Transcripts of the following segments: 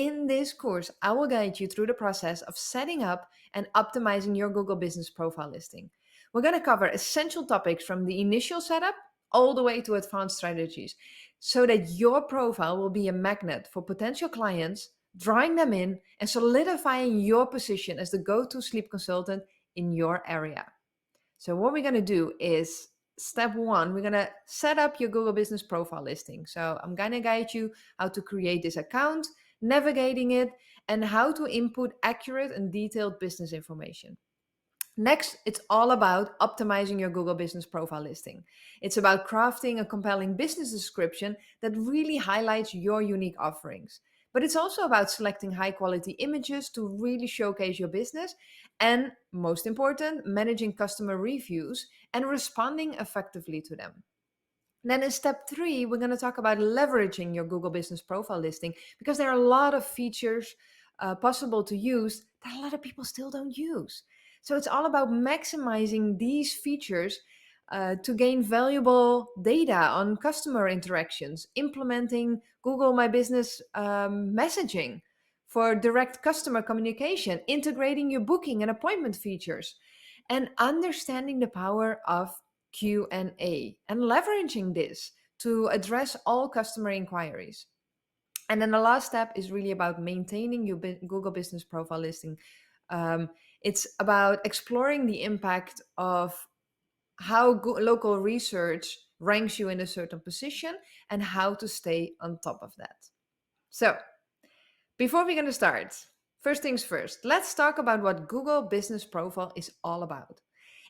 In this course, I will guide you through the process of setting up and optimizing your Google Business Profile listing. We're going to cover essential topics from the initial setup all the way to advanced strategies so that your profile will be a magnet for potential clients, drawing them in and solidifying your position as the go-to sleep consultant in your area. So what we're going to do is step one, we're going to set up your Google Business Profile listing. So I'm going to guide you how to create this account, navigating it, and how to input accurate and detailed business information. Next, it's all about optimizing your Google Business Profile listing. It's about crafting a compelling business description that really highlights your unique offerings. But it's also about selecting high quality images to really showcase your business. And most important, managing customer reviews and responding effectively to them. Then in step three, we're going to talk about leveraging your Google Business Profile listing because there are a lot of features possible to use that a lot of people still don't use. So it's all about maximizing these features to gain valuable data on customer interactions, implementing Google My Business messaging for direct customer communication, integrating your booking and appointment features, and understanding the power of Q&A and leveraging this to address all customer inquiries. And then the last step is really about maintaining your Google Business Profile listing. It's about exploring the impact of how local research ranks you in a certain position and how to stay on top of that. So, before we're going to start, first things first, let's talk about what Google Business Profile is all about.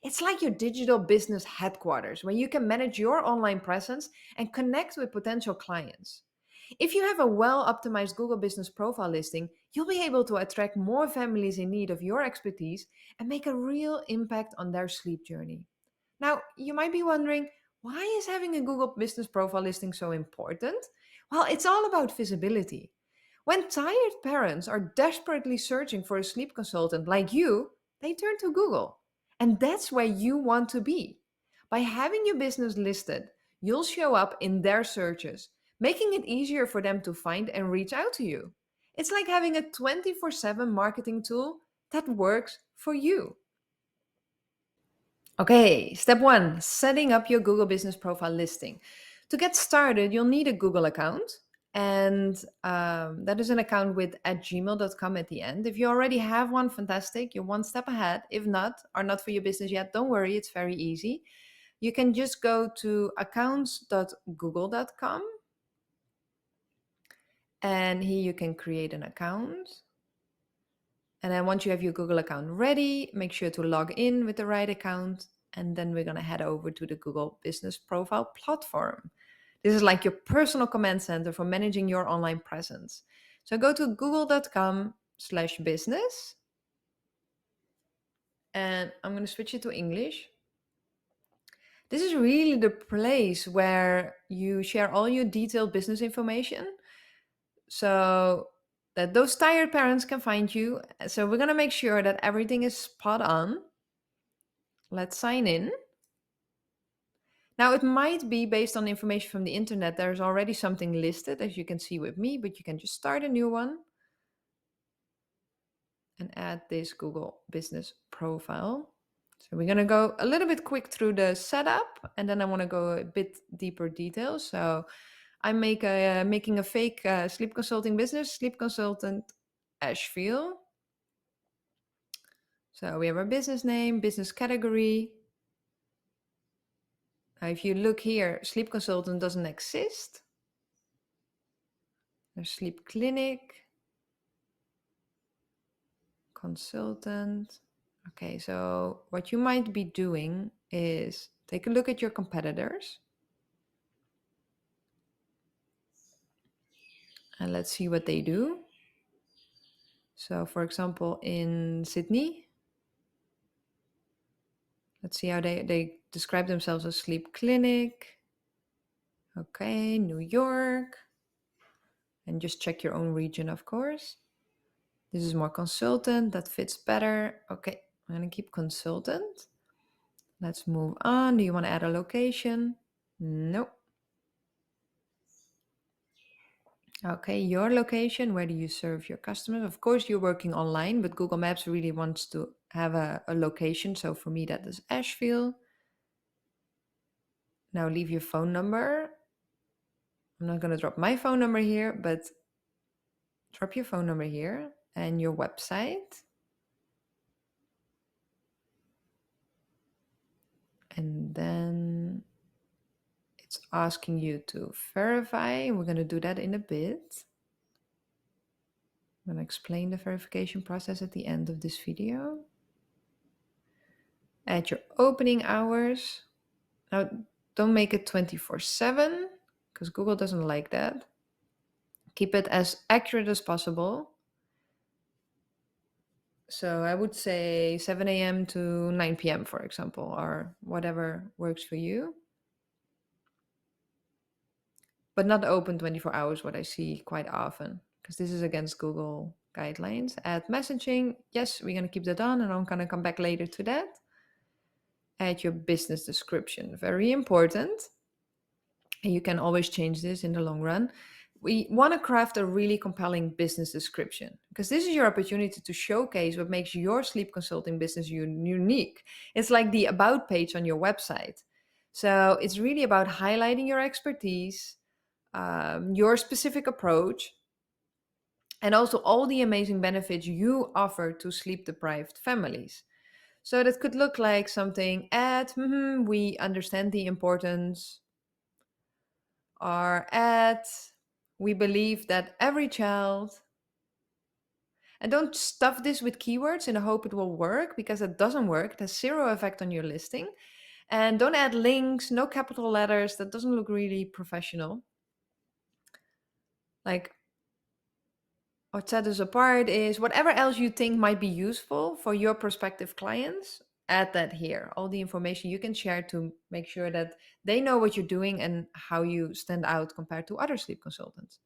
It's like your digital business headquarters where you can manage your online presence and connect with potential clients. If you have a well optimized Google Business Profile listing, you'll be able to attract more families in need of your expertise and make a real impact on their sleep journey. Now, you might be wondering, why is having a Google Business Profile listing so important? Well, it's all about visibility. When tired parents are desperately searching for a sleep consultant like you, they turn to Google. And that's where you want to be. By having your business listed, you'll show up in their searches, making it easier for them to find and reach out to you. It's like having a 24/7 marketing tool that works for you. Okay, step one, setting up your Google Business Profile listing. To get started, you'll need a Google account, and that is an account with @gmail.com at the end. If you already have one, fantastic, you're one step ahead. If not, or not for your business yet, don't worry, it's very easy. You can just go to accounts.google.com, and here you can create an account. And then once you have your Google account ready, make sure to log in with the right account. And then we're going to head over to the Google Business Profile platform. This is like your personal command center for managing your online presence. So go to google.com/business. And I'm going to switch it to English. This is really the place where you share all your detailed business information so that those tired parents can find you. So we're going to make sure that everything is spot on. Let's sign in. Now, it might be based on information from the internet. There's already something listed, as you can see with me, but you can just start a new one and add this Google Business Profile. So we're going to go a little bit quick through the setup, and then I want to go a bit deeper details. So I'm making a fake sleep consulting business, sleep consultant Asheville. So we have our business name, business category. Now, if you look here, sleep consultant doesn't exist. There's sleep clinic, consultant. Okay, so what you might be doing is take a look at your competitors. And let's see what they do. So for example, in Sydney, let's see how they describe themselves as sleep clinic. Okay, New York. And just check your own region, of course. This is more consultant, that fits better. Okay, I'm gonna keep consultant. Let's move on. Do you want to add a location? Nope. Okay, your location, where do you serve your customers? Of course, you're working online, but Google Maps really wants to have a location. So for me, that is Asheville. Now leave your phone number. I'm not going to drop my phone number here, but drop your phone number here and your website. And then it's asking you to verify. We're going to do that in a bit. I'm going to explain the verification process at the end of this video. Add your opening hours. Now, don't make it 24/7 because Google doesn't like that. Keep it as accurate as possible. So I would say 7 a.m. to 9 p.m., for example, or whatever works for you. But not open 24 hours, what I see quite often, because this is against Google guidelines. Add messaging. Yes, we're going to keep that on, and I'm going to come back later to that. Add your business description. Very important. And you can always change this in the long run. We want to craft a really compelling business description because this is your opportunity to showcase what makes your sleep consulting business unique. It's like the about page on your website. So it's really about highlighting your expertise, your specific approach, and also all the amazing benefits you offer to sleep deprived families. So that could look like something at, we understand the importance, or at, we believe that every child. And don't stuff this with keywords in the hope it will work because it doesn't work. It has zero effect on your listing. And don't add links, no capital letters. That doesn't look really professional. Like, what sets us apart is whatever else you think might be useful for your prospective clients, add that here. All the information you can share to make sure that they know what you're doing and how you stand out compared to other sleep consultants.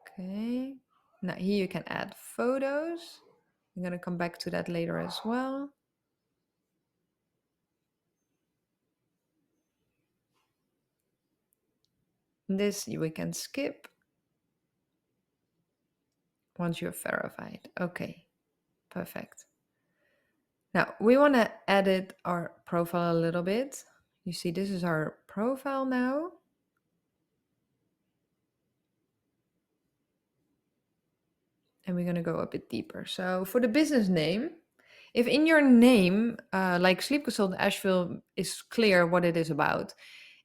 Okay. Now here you can add photos. I'm going to come back to that later as well. This we can skip once you're verified. Okay, perfect. Now we want to edit our profile a little bit. You see, this is our profile now. And we're going to go a bit deeper. So for the business name, if in your name, like Sleep Consultant Asheville is clear what it is about.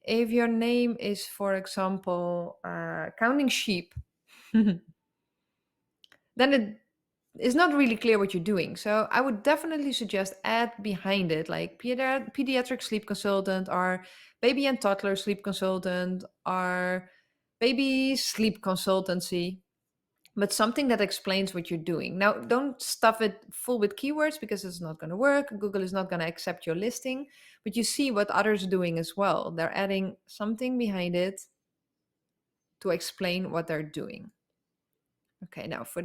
If your name is, for example, Counting Sheep, then it is not really clear what you're doing. So I would definitely suggest add behind it like pediatric sleep consultant or baby and toddler sleep consultant or baby sleep consultancy, but something that explains what you're doing. Now, don't stuff it full with keywords because it's not going to work. Google is not going to accept your listing, but you see what others are doing as well. They're adding something behind it to explain what they're doing. Okay, now I'm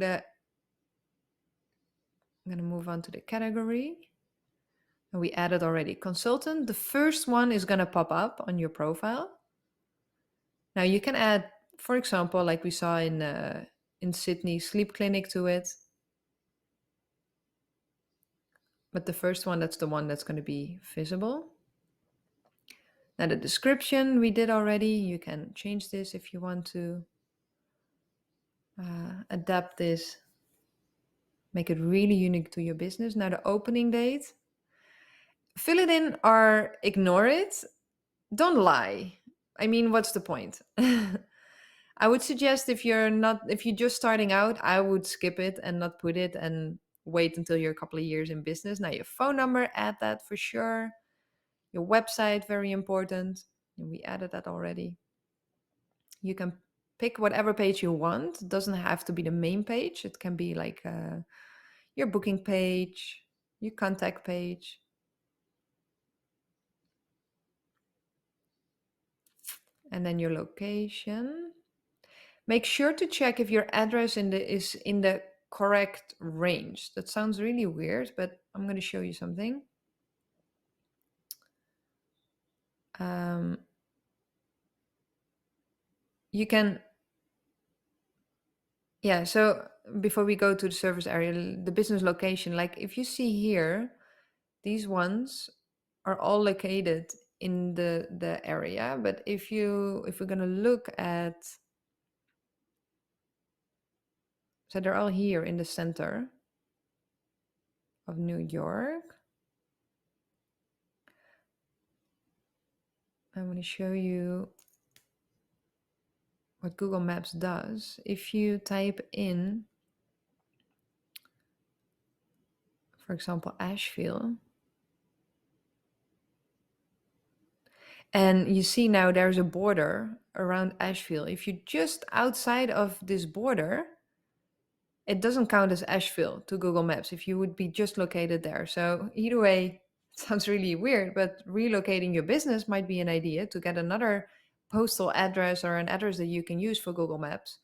going to move on to the category. And we added already consultant. The first one is going to pop up on your profile. Now you can add, for example, like we saw in Sydney, sleep clinic to it. But the first one, that's the one that's going to be visible. Now the description we did already. You can change this if you want to adapt this, make it really unique to your business. Now the opening date, fill it in or ignore it. Don't lie. I mean, what's the point? I would suggest if you're just starting out, I would skip it and not put it and wait until you're a couple of years in business. Now your phone number, add that for sure. Your website, very important. We added that already. You can pick whatever page you want. It doesn't have to be the main page. It can be like your booking page, your contact page. And then your location. Make sure to check if your address is in the correct range. That sounds really weird, but I'm going to show you something. you can, yeah. So before we go to the service area, the business location, like if you see here, these ones are all located in the area. But if we're gonna look at, so they're all here in the center of New York. I want to show you what Google Maps does. If you type in, for example, Asheville, and you see now there's a border around Asheville. If you're just outside of this border, it doesn't count as Asheville to Google Maps if you would be just located there. So either way, it sounds really weird, but relocating your business might be an idea to get another postal address or an address that you can use for Google Maps.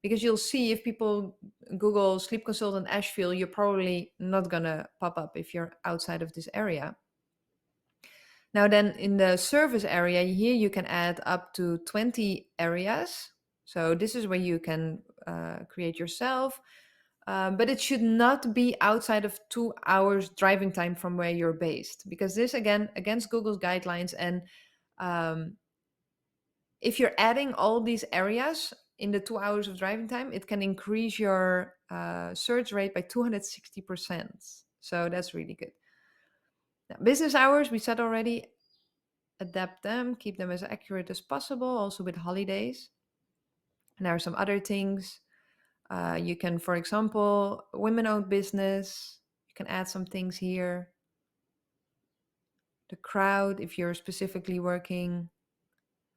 Because you'll see if people Google sleep consultant Asheville, you're probably not gonna pop up if you're outside of this area. Now then in the service area here, you can add up to 20 areas. So this is where you can create yourself, but it should not be outside of 2 hours driving time from where you're based, because this again against Google's guidelines. And um, if you're adding all these areas in the 2 hours of driving time, it can increase your search rate by 260%. So that's really good. Now, business hours, we said already, adapt them, keep them as accurate as possible, also with holidays. And there are some other things. You can, for example, women-owned business, you can add some things here. The crowd, if you're specifically working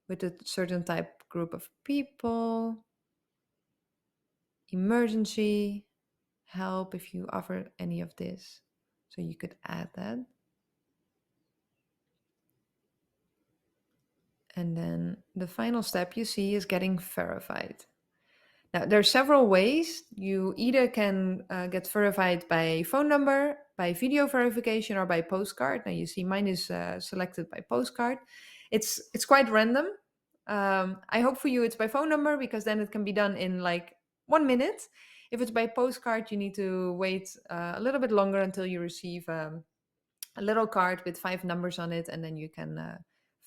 with a certain type group of people. Emergency, help if you offer any of this. So you could add that. And then the final step you see is getting verified. Now, there are several ways. You either can get verified by phone number, by video verification, or by postcard. Now, you see mine is selected by postcard. It's quite random. I hope for you it's by phone number, because then it can be done in like 1 minute. If it's by postcard, you need to wait a little bit longer until you receive a little card with 5 numbers on it, and then you can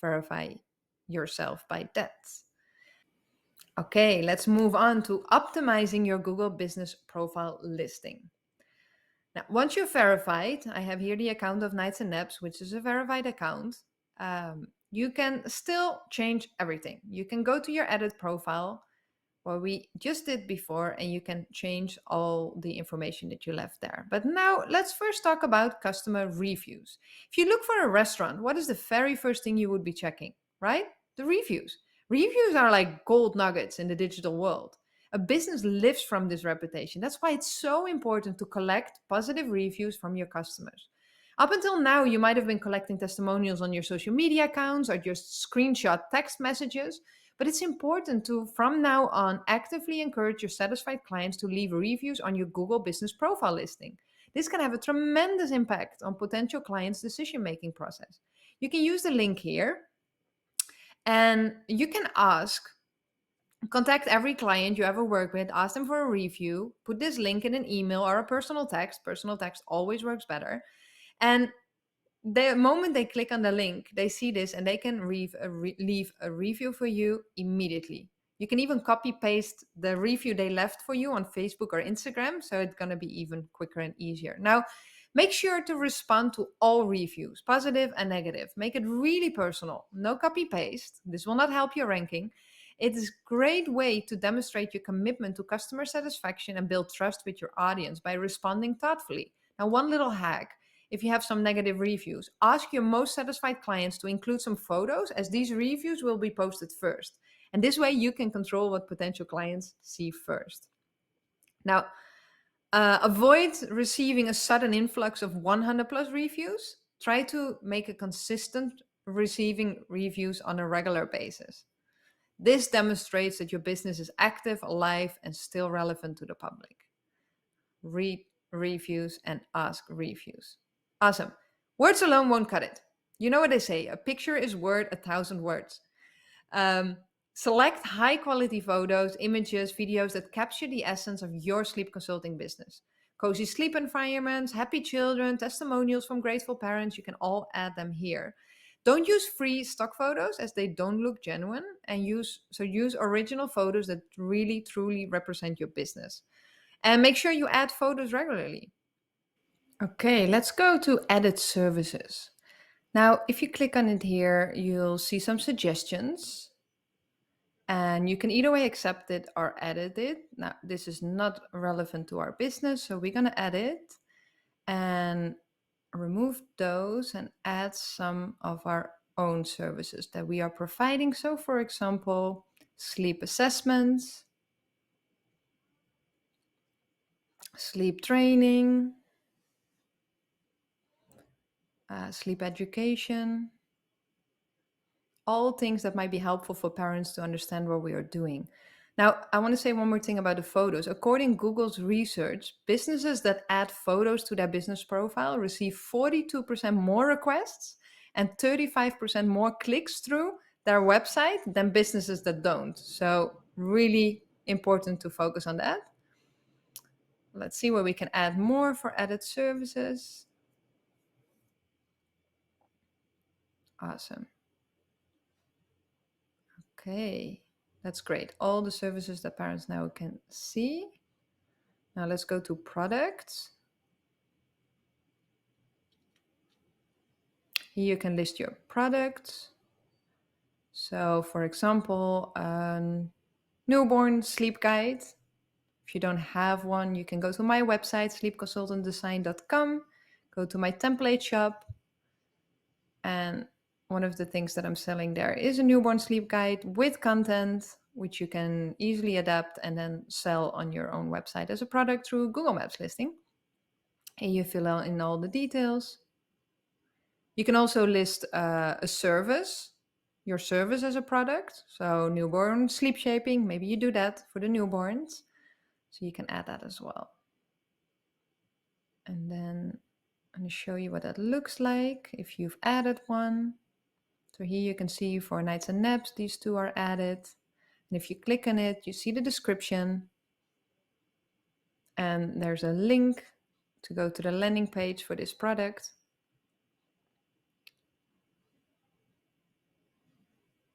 verify yourself by that. Okay, let's move on to optimizing your Google Business Profile listing. Now, once you're verified, I have here the account of Nights and Naps, which is a verified account. You can still change everything. You can go to your edit profile, what we just did before, and you can change all the information that you left there. But now let's first talk about customer reviews. If you look for a restaurant, what is the very first thing you would be checking, right? The reviews. Reviews are like gold nuggets in the digital world. A business lives from this reputation. That's why it's so important to collect positive reviews from your customers. Up until now, you might have been collecting testimonials on your social media accounts or just screenshot text messages. But it's important to, from now on, actively encourage your satisfied clients to leave reviews on your Google Business Profile listing. This can have a tremendous impact on potential clients' decision-making process. You can use the link here, and you can contact every client you ever work with, ask them for a review, put this link in an email or a personal text. Personal text always works better. And the moment they click on the link, they see this and they can leave a review for you immediately. You can even copy paste the review they left for you on Facebook or Instagram, so it's going to be even quicker and easier. Now, make sure to respond to all reviews, positive and negative. Make it really personal. No copy paste. This will not help your ranking. It is a great way to demonstrate your commitment to customer satisfaction and build trust with your audience by responding thoughtfully. Now, one little hack. If you have some negative reviews, ask your most satisfied clients to include some photos, as these reviews will be posted first. And this way you can control what potential clients see first. Now, avoid receiving a sudden influx of 100 plus reviews. Try to make a consistent receiving reviews on a regular basis. This demonstrates that your business is active, alive, and still relevant to the public. Read reviews and ask reviews. Awesome. Words alone won't cut it. You know what they say, a picture is worth 1,000 words. Select high quality photos, images, videos that capture the essence of your sleep consulting business. Cozy sleep environments, happy children, testimonials from grateful parents, you can all add them here. Don't use free stock photos as they don't look genuine, and use original photos that really truly represent your business. And make sure you add photos regularly. Okay, let's go to edit services. Now, if you click on it here, you'll see some suggestions. And you can either way accept it or edit it. Now, this is not relevant to our business, so we're going to edit and remove those and add some of our own services that we are providing. So, for example, sleep assessments, sleep training, sleep education, all things that might be helpful for parents to understand what we are doing. Now, I want to say one more thing about the photos. According Google's research, businesses that add photos to their business profile receive 42% more requests and 35% more clicks through their website than businesses that don't. So, really important to focus on that. Let's see where we can add more for added services. Awesome. Okay, that's great. All the services that parents now can see. Now let's go to products. Here you can list your products. So for example, newborn sleep guide. If you don't have one, you can go to my website, sleepconsultantdesign.com, go to my template shop. And one of the things that I'm selling there is a newborn sleep guide with content, which you can easily adapt and then sell on your own website as a product through Google Maps listing. And you fill in all the details. You can also list a service, your service as a product. So newborn sleep shaping, maybe you do that for the newborns. So you can add that as well. And then I'm going to show you what that looks like if you've added one. So here you can see for nights and naps, these two are added. And if you click on it, you see the description. And there's a link to go to the landing page for this product.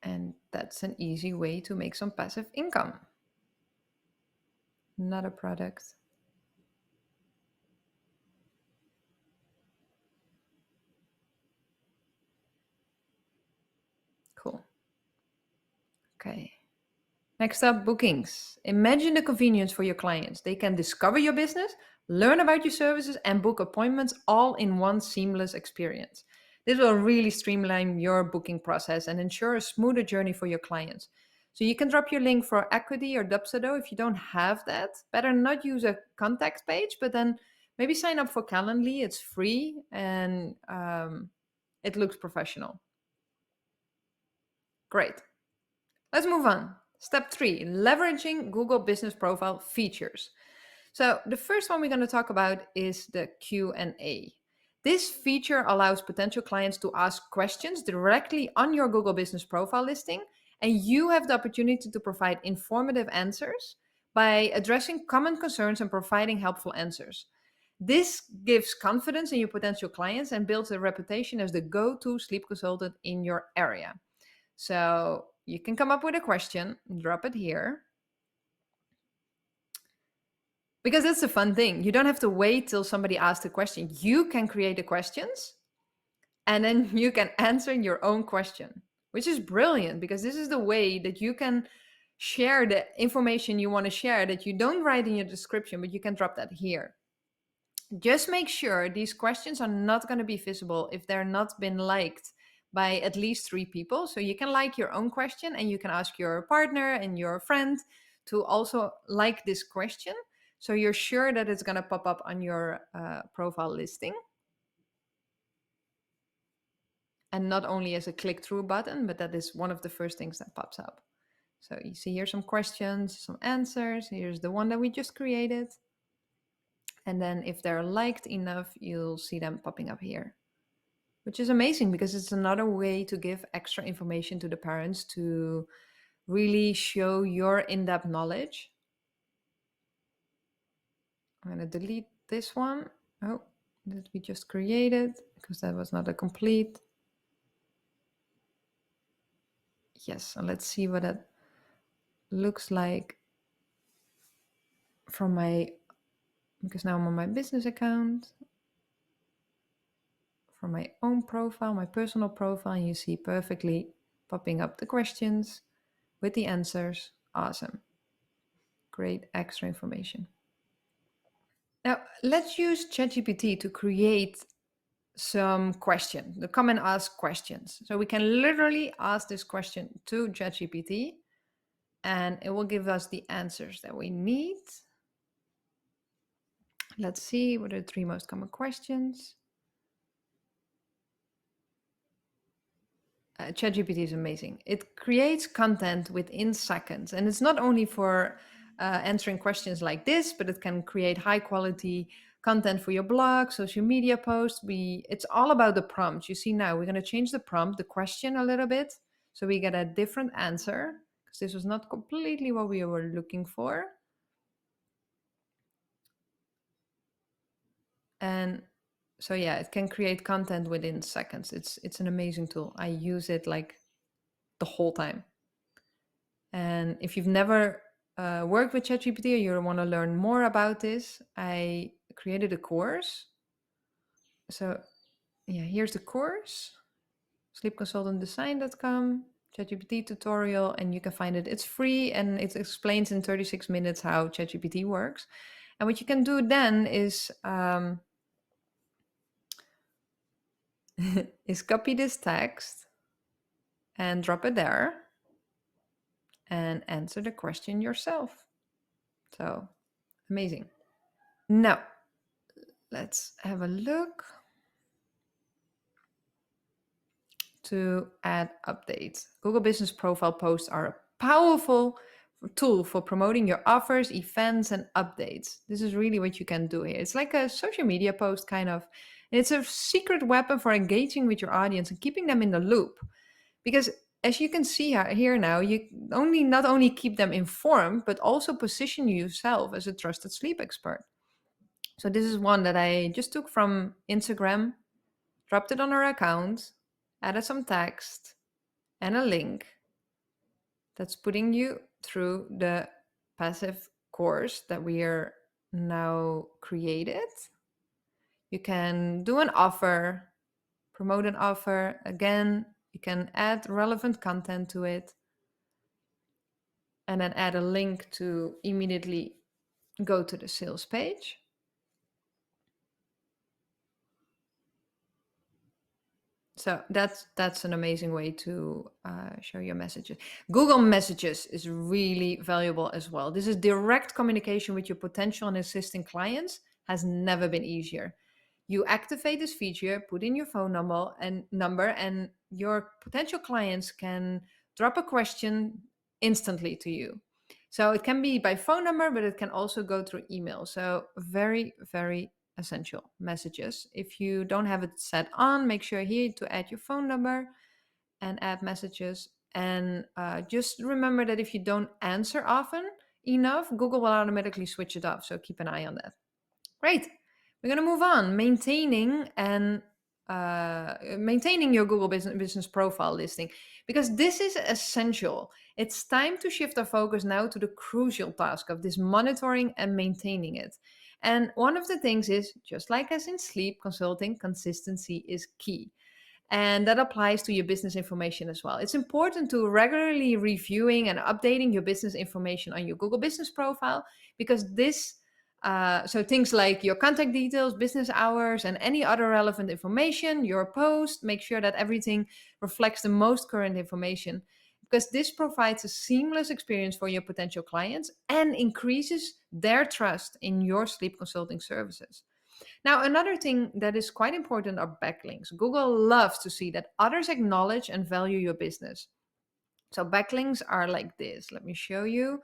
And that's an easy way to make some passive income. Another product. Cool. Okay. Next up, bookings. Imagine the convenience for your clients. They can discover your business, learn about your services, and book appointments all in one seamless experience. This will really streamline your booking process and ensure a smoother journey for your clients. So you can drop your link for Equity or Dubsado if you don't have that. Better not use a contact page, but then maybe sign up for Calendly. It's free and it looks professional. Great. Let's move on. Step 3, leveraging Google Business Profile features. So the first one we're going to talk about is the Q&A. This feature allows potential clients to ask questions directly on your Google Business Profile listing, and you have the opportunity to provide informative answers by addressing common concerns and providing helpful answers. This gives confidence in your potential clients and builds a reputation as the go-to sleep consultant in your area. So you can come up with a question, drop it here. Because that's the fun thing. You don't have to wait till somebody asks a question. You can create the questions and then you can answer your own question, which is brilliant because this is the way that you can share the information you want to share that you don't write in your description, but you can drop that here. Just make sure these questions are not going to be visible if they're not been liked by at least 3 people. So you can like your own question and you can ask your partner and your friend to also like this question. So you're sure that it's going to pop up on your profile listing. And not only as a click-through button, but that is one of the first things that pops up. So you see here some questions, some answers. Here's the one that we just created. And then if they're liked enough, you'll see them popping up here, which is amazing because it's another way to give extra information to the parents to really show your in-depth knowledge. I'm going to delete this one. Oh, that we just created, because that was not a complete. Yes, and let's see what that looks like from my, because now I'm on my business account, from my own profile, my personal profile, and you see perfectly popping up the questions with the answers. Awesome. Great extra information. Now, let's use ChatGPT to create some questions, the come and ask questions. So we can literally ask this question to ChatGPT and it will give us the answers that we need. Let's see what are the 3 most common questions. ChatGPT is amazing. It creates content within seconds, and it's not only for answering questions like this, but it can create high quality content for your blog, social media posts. It's all about the prompt. You see now we're going to change the prompt, the question a little bit, so we get a different answer, because this was not completely what we were looking for. And so yeah, it can create content within seconds. It's an amazing tool. I use it like the whole time. And if you've never worked with ChatGPT or you want to learn more about this, I created a course. So yeah, here's the course, sleepconsultantdesign.com, ChatGPT tutorial, and you can find it. It's free and it explains in 36 minutes how ChatGPT works. And what you can do then is is copy this text and drop it there and answer the question yourself. So amazing. Now, let's have a look to add updates. Google Business Profile posts are a powerful tool for promoting your offers, events, and updates. This is really what you can do here. It's like a social media post kind of. It's a secret weapon for engaging with your audience and keeping them in the loop. Because as you can see here now, you not only keep them informed, but also position yourself as a trusted sleep expert. So this is one that I just took from Instagram, dropped it on our account, added some text and a link that's putting you through the passive course that we are now created. You can do an offer, promote an offer. Again, you can add relevant content to it and then add a link to immediately go to the sales page. So that's an amazing way to show your messages. Google Messages is really valuable as well. This is direct communication with your potential and existing clients has never been easier. You activate this feature, put in your phone number, and your potential clients can drop a question instantly to you. So it can be by phone number, but it can also go through email. So very, very essential messages. If you don't have it set on, make sure here to add your phone number and add messages. And just remember that if you don't answer often enough, Google will automatically switch it off. So keep an eye on that. Great. We're going to move on. Maintaining your Google business profile listing, because this is essential. It's time to shift our focus now to the crucial task of this monitoring and maintaining it. And one of the things is, just like as in sleep consulting, consistency is key. And that applies to your business information as well. It's important to regularly reviewing and updating your business information on your Google business profile, because so things like your contact details, business hours, and any other relevant information, your post, make sure that everything reflects the most current information, because this provides a seamless experience for your potential clients and increases their trust in your sleep consulting services. Now, another thing that is quite important are backlinks. Google loves to see that others acknowledge and value your business. So backlinks are like this. Let me show you.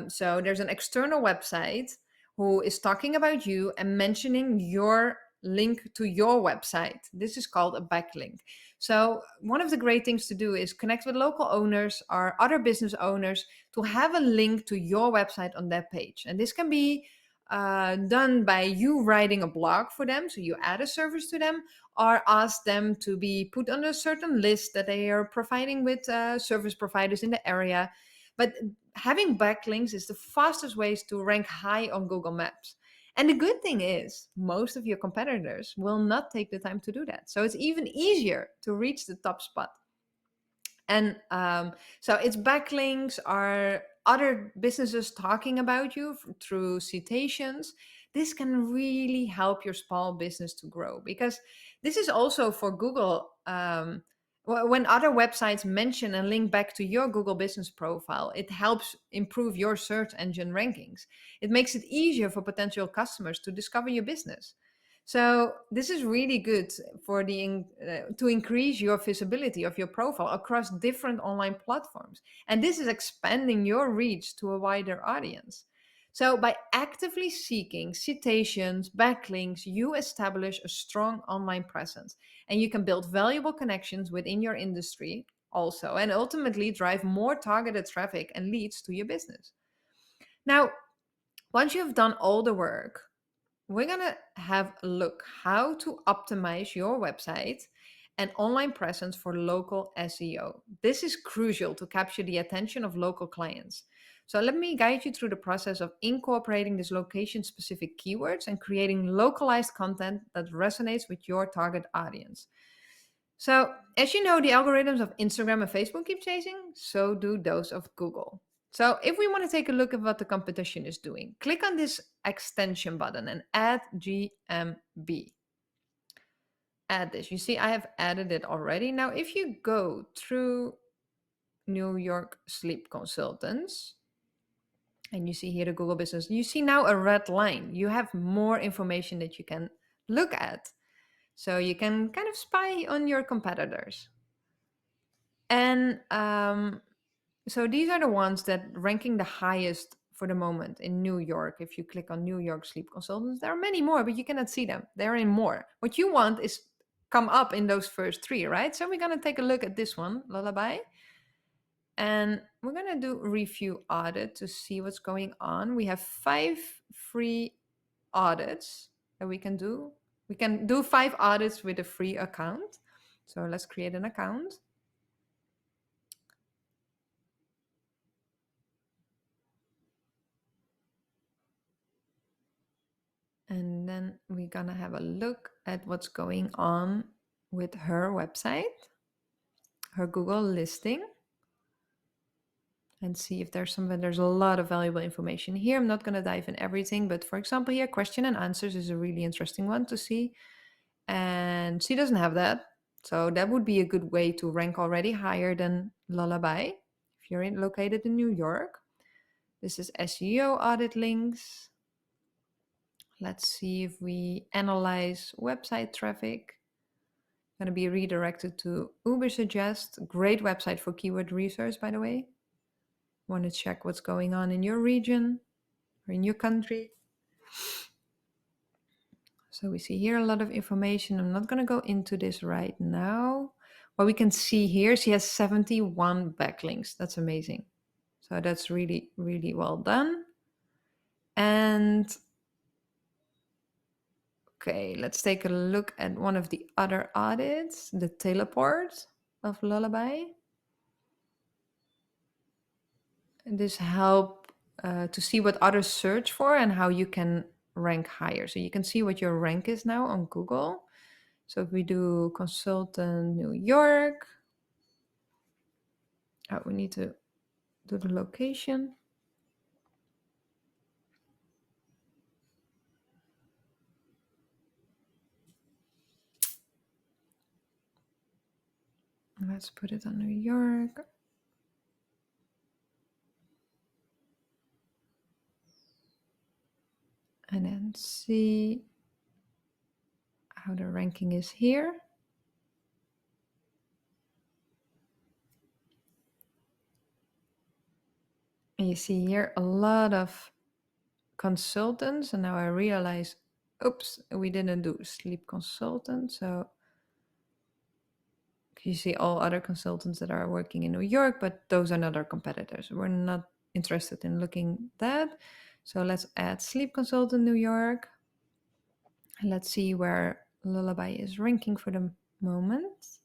So there's an external website who is talking about you and mentioning your link to your website. This is called a backlink. So, one of the great things to do is connect with local owners or other business owners to have a link to your website on that page. And this can be done by you writing a blog for them. So, you add a service to them or ask them to be put on a certain list that they are providing with service providers in the area. But having backlinks is the fastest ways to rank high on Google Maps. And the good thing is, most of your competitors will not take the time to do that. So it's even easier to reach the top spot. And so its backlinks are other businesses talking about you through citations. This can really help your small business to grow because this is also for Google. When other websites mention and link back to your Google business profile, it helps improve your search engine rankings. It makes it easier for potential customers to discover your business. So this is really good for to increase your visibility of your profile across different online platforms, and this is expanding your reach to a wider audience. So by actively seeking citations, backlinks, you establish a strong online presence, and you can build valuable connections within your industry also, and ultimately drive more targeted traffic and leads to your business. Now, once you've done all the work, we're going to have a look how to optimize your website and online presence for local SEO. This is crucial to capture the attention of local clients. So let me guide you through the process of incorporating these location specific keywords and creating localized content that resonates with your target audience. So, as you know, the algorithms of Instagram and Facebook keep changing, so do those of Google. So, if we want to take a look at what the competition is doing, click on this extension button and add GMB. Add this. You see, I have added it already. Now, if you go through New York Sleep Consultants, and you see here the Google business, you see now a red line. You have more information that you can look at. So you can kind of spy on your competitors. And so these are the ones that ranking the highest for the moment in New York. If you click on New York Sleep Consultants, there are many more, but you cannot see them. They're in more. What you want is come up in those first three, right? So we're going to take a look at this one, Lullaby. And we're going to do review audit to see what's going on. We have 5 free audits that we can do. We can do 5 audits with a free account. So let's create an account. And then we're gonna have a look at what's going on with her website, her Google listing, and see if there's something. There's a lot of valuable information here. I'm not gonna dive in everything, but for example, here, question and answers is a really interesting one to see. And she doesn't have that. So that would be a good way to rank already higher than Lullaby if you're located in New York. This is SEO audit links. Let's see if we analyze website traffic. Going to be redirected to Ubersuggest. Great website for keyword research, by the way. Want to check what's going on in your region or in your country. So we see here a lot of information. I'm not going to go into this right now. What we can see here, she has 71 backlinks. That's amazing. So that's really, really well done. And okay, let's take a look at one of the other audits, the teleport of Lullaby. And this help to see what others search for and how you can rank higher. So you can see what your rank is now on Google. So if we do consultant New York, we need to do the location. Let's put it on New York. And then see how the ranking is here. And you see here a lot of consultants, and now I realize Oops, we didn't do sleep consultant. So you see all other consultants that are working in New York, but those are not our competitors. We're not interested in looking that. So let's add sleep consultant New York. And let's see where Lullaby is ranking for the moment.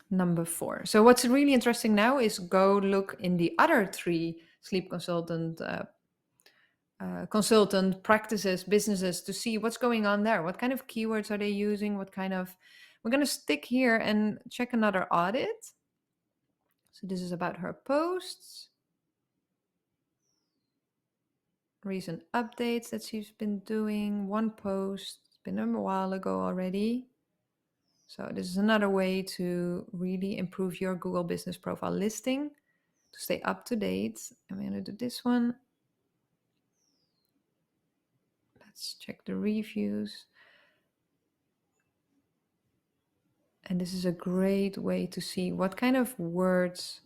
Number 4. So what's really interesting now is go look in the other 3 sleep consultant practices, businesses, to see what's going on there. What kind of keywords are they using? We're going to stick here and check another audit. So this is about her posts, recent updates that she's been doing. One post, it's been a while ago already. So this is another way to really improve your Google Business Profile listing, to stay up to date. I'm going to do this one. Let's check the reviews. And this is a great way to see what kind of words.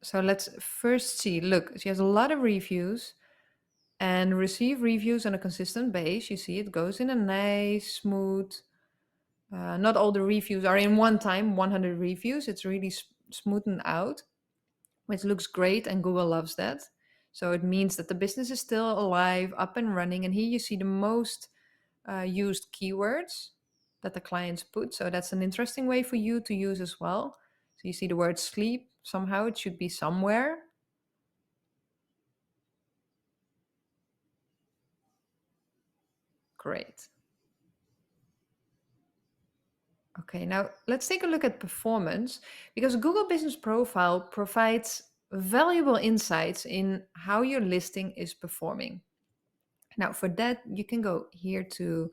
So let's first see, look, she has a lot of reviews and receive reviews on a consistent base. You see it goes in a nice, smooth, not all the reviews are in one time, 100 reviews. It's really smoothened out, which looks great, and Google loves that. So it means that the business is still alive, up and running. And here you see the most used keywords that the clients put. So that's an interesting way for you to use as well. So you see the word sleep, somehow it should be somewhere. Great. Okay, now let's take a look at performance, because Google Business Profile provides valuable insights in how your listing is performing. Now, for that, you can go here to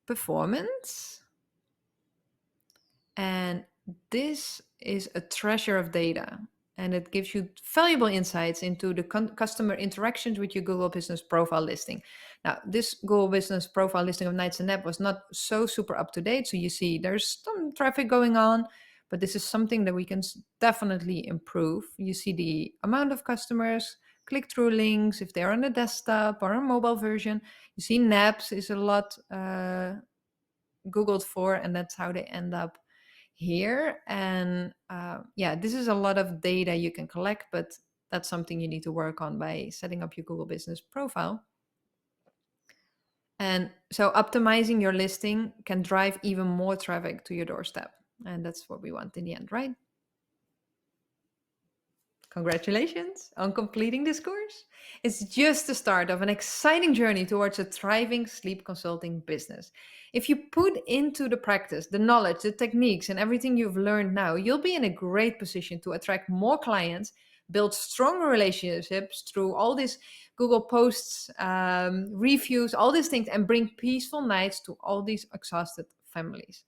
performance. And this is a treasure of data, and it gives you valuable insights into the customer interactions with your Google Business Profile listing. Now, this Google Business Profile listing of Nights and Nap was not so super up to date. So you see there's some traffic going on, but this is something that we can definitely improve. You see the amount of customers, click through links, if they're on a desktop or a mobile version. You see naps is a lot Googled for, and that's how they end up here. And yeah, this is a lot of data you can collect, but that's something you need to work on by setting up your Google Business Profile. And so optimizing your listing can drive even more traffic to your doorstep. And that's what we want in the end, right? Congratulations on completing this course. It's just the start of an exciting journey towards a thriving sleep consulting business. If you put into the practice the knowledge, the techniques, and everything you've learned now, you'll be in a great position to attract more clients, build stronger relationships through all these Google posts, reviews, all these things, and bring peaceful nights to all these exhausted families.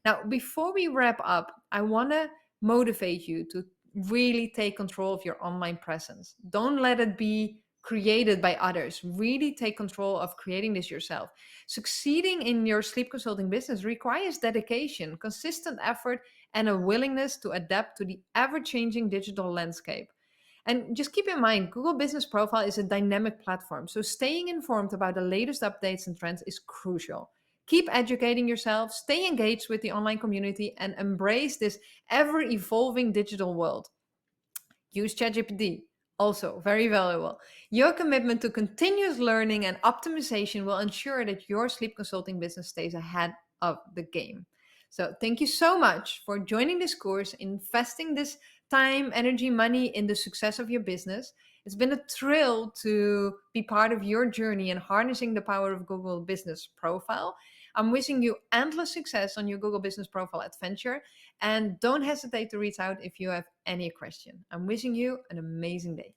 Now, before we wrap up, I want to motivate you to really take control of your online presence. Don't let it be created by others. Really take control of creating this yourself. Succeeding in your sleep consulting business requires dedication, consistent effort, and a willingness to adapt to the ever-changing digital landscape. And just keep in mind, Google Business Profile is a dynamic platform, so staying informed about the latest updates and trends is crucial. Keep educating yourself, stay engaged with the online community, and embrace this ever evolving digital world. Use ChatGPT, also very valuable. Your commitment to continuous learning and optimization will ensure that your sleep consulting business stays ahead of the game. So, thank you so much for joining this course, investing this time, energy, money in the success of your business. It's been a thrill to be part of your journey in harnessing the power of Google Business Profile. I'm wishing you endless success on your Google Business Profile adventure. And don't hesitate to reach out if you have any question. I'm wishing you an amazing day.